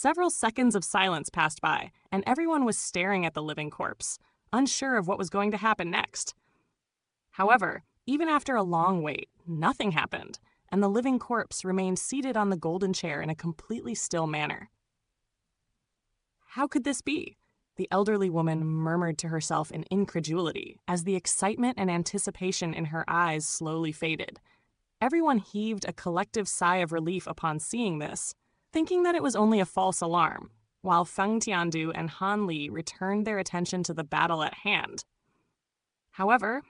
Several seconds of silence passed by, and everyone was staring at the living corpse, unsure of what was going to happen next. However, even after a long wait, nothing happened, and the living corpse remained seated on the golden chair in a completely still manner. How could this be? The elderly woman murmured to herself in incredulity as the excitement and anticipation in her eyes slowly faded. Everyone heaved a collective sigh of relief upon seeing this, thinking that it was only a false alarm, while Feng Tiandu and Han Li returned their attention to the battle at hand. However,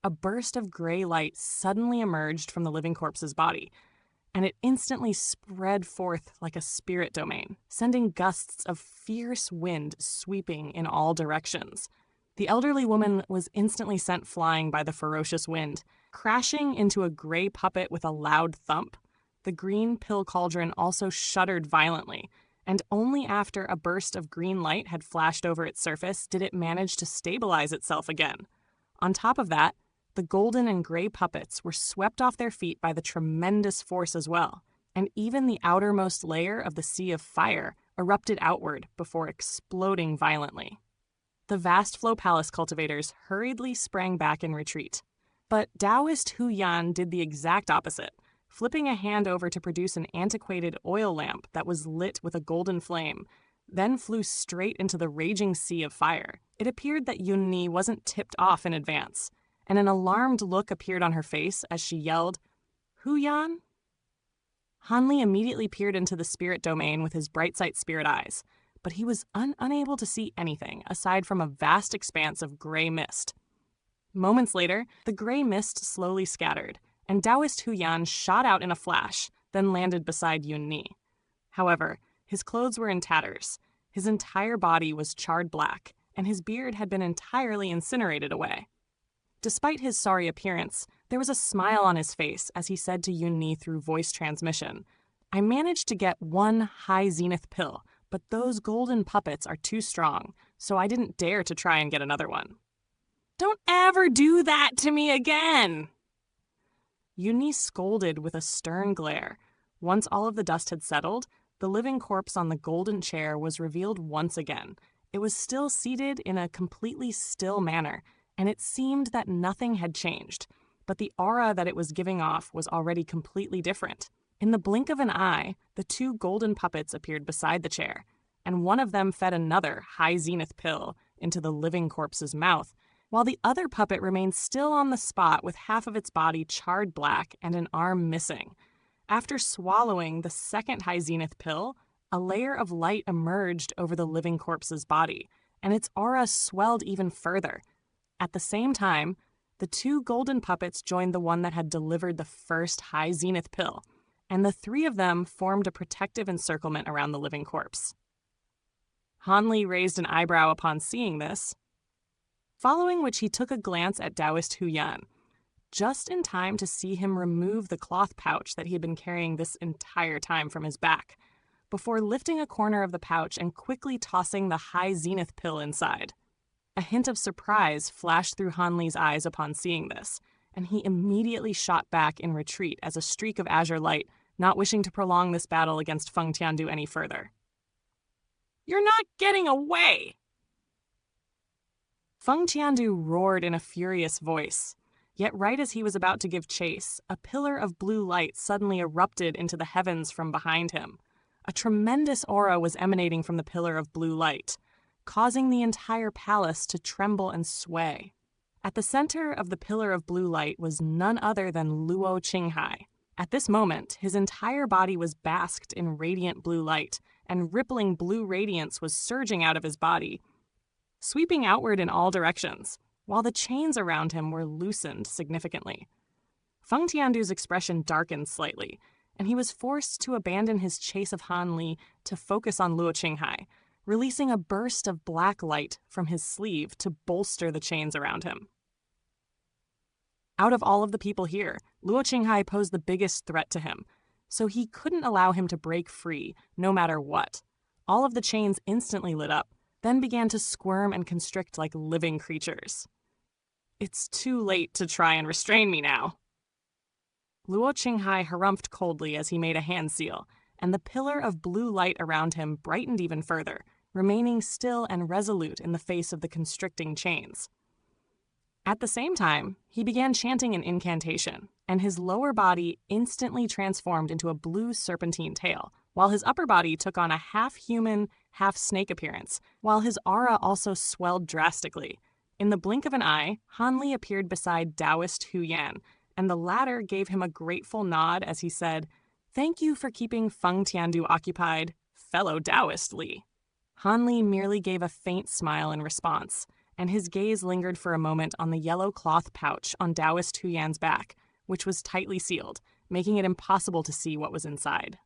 a burst of gray light suddenly emerged from the living corpse's body, and it instantly spread forth like a spirit domain, sending gusts of fierce wind sweeping in all directions. The elderly woman was instantly sent flying by the ferocious wind, crashing into a gray puppet with a loud thump. The green pill cauldron also shuddered violently, and only after a burst of green light had flashed over its surface did it manage to stabilize itself again. On top of that, the golden and gray puppets were swept off their feet by the tremendous force as well, and even the outermost layer of the sea of fire erupted outward before exploding violently. The vast flow palace cultivators hurriedly sprang back in retreat. But Taoist Hu Yan did the exact opposite, flipping a hand over to produce an antiquated oil lamp that was lit with a golden flame, then flew straight into the raging sea of fire. It appeared that Yunni wasn't tipped off in advance, and an alarmed look appeared on her face as she yelled, "Hu Yan?" Han Li immediately peered into the spirit domain with his bright sight spirit eyes, but he was unable to see anything aside from a vast expanse of gray mist. Moments later, the gray mist slowly scattered, and Taoist Hu Yan shot out in a flash, then landed beside Yunni. However, his clothes were in tatters, his entire body was charred black, and his beard had been entirely incinerated away. Despite his sorry appearance, there was a smile on his face as he said to Yunni through voice transmission, "I managed to get one high zenith pill, but those golden puppets are too strong, so I didn't dare to try and get another one." "Don't ever do that to me again!" Yunni scolded with a stern glare. Once all of the dust had settled, the living corpse on the golden chair was revealed once again. It was still seated in a completely still manner, and it seemed that nothing had changed, but the aura that it was giving off was already completely different. In the blink of an eye, the two golden puppets appeared beside the chair, and one of them fed another high zenith pill into the living corpse's mouth, while the other puppet remained still on the spot with half of its body charred black and an arm missing. After swallowing the second high zenith pill, a layer of light emerged over the living corpse's body, and its aura swelled even further. At the same time, the two golden puppets joined the one that had delivered the first high zenith pill, and the three of them formed a protective encirclement around the living corpse. Han Li raised an eyebrow upon seeing this, following which he took a glance at Taoist Hu Yan, just in time to see him remove the cloth pouch that he had been carrying this entire time from his back, before lifting a corner of the pouch and quickly tossing the high zenith pill inside. A hint of surprise flashed through Han Li's eyes upon seeing this, and he immediately shot back in retreat as a streak of azure light, not wishing to prolong this battle against Feng Tiandu any further. "You're not getting away!" Feng Tiandu roared in a furious voice, yet right as he was about to give chase, a pillar of blue light suddenly erupted into the heavens from behind him. A tremendous aura was emanating from the pillar of blue light, causing the entire palace to tremble and sway. At the center of the pillar of blue light was none other than Luo Qinghai. At this moment, his entire body was basked in radiant blue light, and rippling blue radiance was surging out of his body, sweeping outward in all directions, while the chains around him were loosened significantly. Feng Tiandu's expression darkened slightly, and he was forced to abandon his chase of Han Li to focus on Luo Qinghai, releasing a burst of black light from his sleeve to bolster the chains around him. Out of all of the people here, Luo Qinghai posed the biggest threat to him, so he couldn't allow him to break free no matter what. All of the chains instantly lit up, then began to squirm and constrict like living creatures. "It's too late to try and restrain me now." Luo Qinghai harumphed coldly as he made a hand seal, and the pillar of blue light around him brightened even further, remaining still and resolute in the face of the constricting chains. At the same time, he began chanting an incantation, and his lower body instantly transformed into a blue serpentine tail, while his upper body took on a half-human, half-snake appearance, while his aura also swelled drastically. In the blink of an eye, Han Li appeared beside Taoist Hu Yan, and the latter gave him a grateful nod as he said, "Thank you for keeping Feng Tiandu occupied, fellow Taoist Li." Han Li merely gave a faint smile in response, and his gaze lingered for a moment on the yellow cloth pouch on Taoist Hu Yan's back, which was tightly sealed, making it impossible to see what was inside.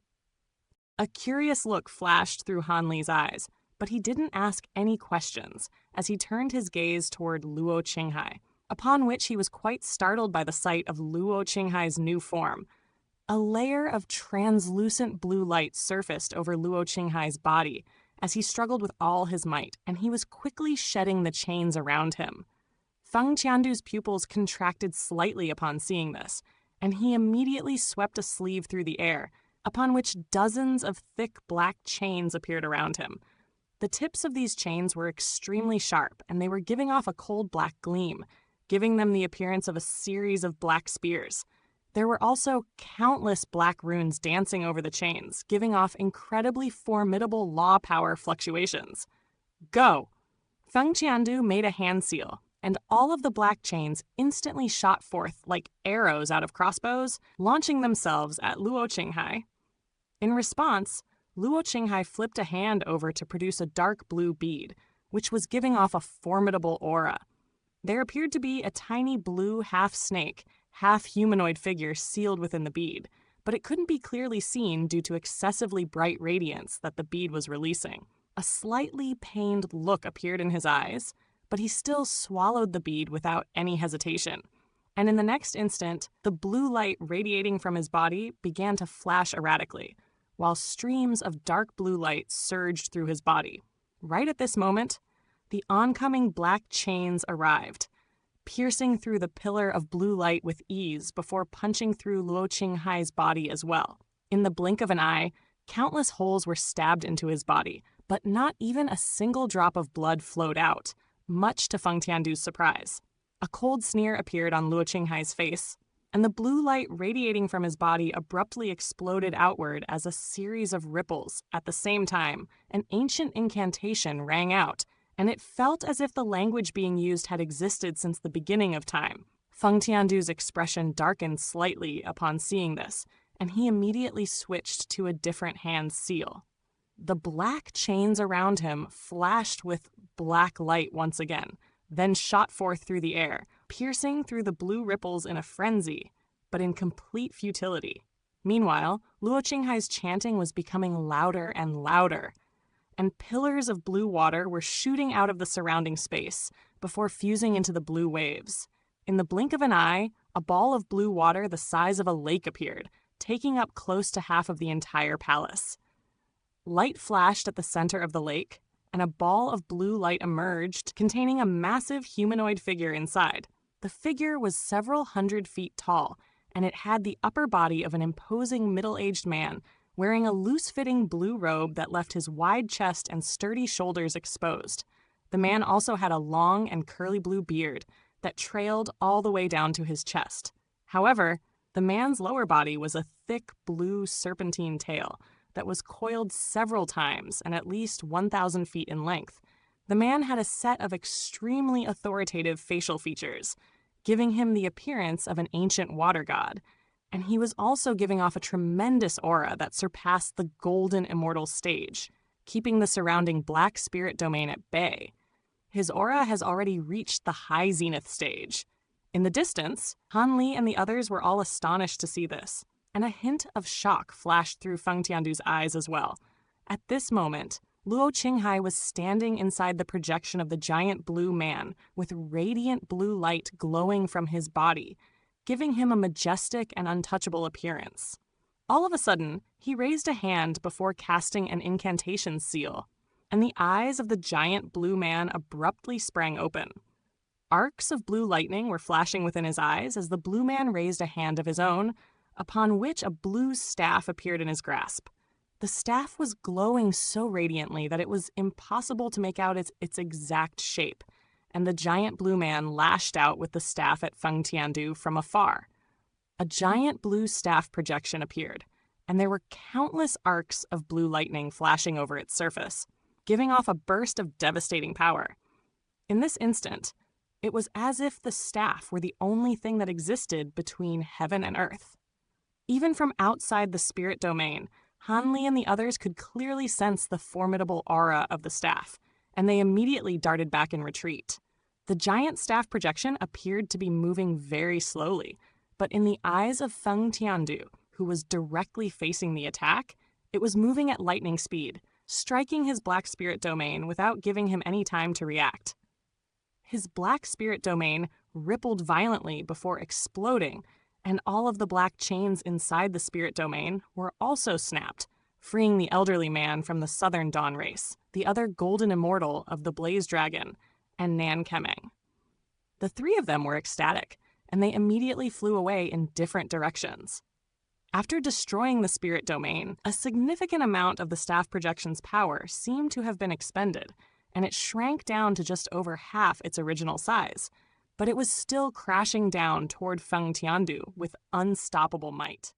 A curious look flashed through Han Li's eyes, but he didn't ask any questions as he turned his gaze toward Luo Qinghai, upon which he was quite startled by the sight of Luo Qinghai's new form. A layer of translucent blue light surfaced over Luo Qinghai's body as he struggled with all his might, and he was quickly shedding the chains around him. Feng Tiandu's pupils contracted slightly upon seeing this, and he immediately swept a sleeve through the air, upon which dozens of thick black chains appeared around him. The tips of these chains were extremely sharp, and they were giving off a cold black gleam, giving them the appearance of a series of black spears. There were also countless black runes dancing over the chains, giving off incredibly formidable law power fluctuations. Go! Feng Tiandu made a hand seal, and all of the black chains instantly shot forth like arrows out of crossbows, launching themselves at Luo Qinghai. In response, Luo Qinghai flipped a hand over to produce a dark blue bead, which was giving off a formidable aura. There appeared to be a tiny blue half-snake, half-humanoid figure sealed within the bead, but it couldn't be clearly seen due to excessively bright radiance that the bead was releasing. A slightly pained look appeared in his eyes, but he still swallowed the bead without any hesitation. And in the next instant, the blue light radiating from his body began to flash erratically, while streams of dark blue light surged through his body. Right at this moment, the oncoming black chains arrived, piercing through the pillar of blue light with ease before punching through Luo Qinghai's body as well. In the blink of an eye, countless holes were stabbed into his body, but not even a single drop of blood flowed out, much to Feng Tiandu's surprise. A cold sneer appeared on Luo Qinghai's face, and the blue light radiating from his body abruptly exploded outward as a series of ripples. At the same time, an ancient incantation rang out, and it felt as if the language being used had existed since the beginning of time. Feng Tiandu's expression darkened slightly upon seeing this, and he immediately switched to a different hand seal. The black chains around him flashed with black light once again, then shot forth through the air, piercing through the blue ripples in a frenzy, but in complete futility. Meanwhile, Luo Qinghai's chanting was becoming louder and louder, and pillars of blue water were shooting out of the surrounding space before fusing into the blue waves. In the blink of an eye, a ball of blue water the size of a lake appeared, taking up close to half of the entire palace. Light flashed at the center of the lake, and a ball of blue light emerged, containing a massive humanoid figure inside. The figure was several hundred feet tall, and it had the upper body of an imposing middle-aged man, wearing a loose-fitting blue robe that left his wide chest and sturdy shoulders exposed. The man also had a long and curly blue beard that trailed all the way down to his chest. However, the man's lower body was a thick blue serpentine tail that was coiled several times and at least 1,000 feet in length. The man had a set of extremely authoritative facial features, giving him the appearance of an ancient water god, and he was also giving off a tremendous aura that surpassed the golden immortal stage, keeping the surrounding black spirit domain at bay. His aura has already reached the high zenith stage. In the distance, Han Li and the others were all astonished to see this, and a hint of shock flashed through Feng Tiandu's eyes as well. At this moment, Luo Qinghai was standing inside the projection of the giant blue man with radiant blue light glowing from his body, giving him a majestic and untouchable appearance. All of a sudden, he raised a hand before casting an incantation seal, and the eyes of the giant blue man abruptly sprang open. Arcs of blue lightning were flashing within his eyes as the blue man raised a hand of his own, upon which a blue staff appeared in his grasp. The staff was glowing so radiantly that it was impossible to make out its exact shape, and the giant blue man lashed out with the staff at Feng Tiandu from afar. A giant blue staff projection appeared, and there were countless arcs of blue lightning flashing over its surface, giving off a burst of devastating power. In this instant, it was as if the staff were the only thing that existed between heaven and earth. Even from outside the spirit domain, Han Li and the others could clearly sense the formidable aura of the staff, and they immediately darted back in retreat. The giant staff projection appeared to be moving very slowly, but in the eyes of Feng Tiandu, who was directly facing the attack, it was moving at lightning speed, striking his black spirit domain without giving him any time to react. His black spirit domain rippled violently before exploding, and all of the black chains inside the spirit domain were also snapped, freeing the elderly man from the Southern Dawn race, the other golden immortal of the Blaze Dragon, and Nan Kemeng. The three of them were ecstatic, and they immediately flew away in different directions. After destroying the spirit domain, a significant amount of the staff projection's power seemed to have been expended, and it shrank down to just over half its original size, but it was still crashing down toward Feng Tiandu with unstoppable might.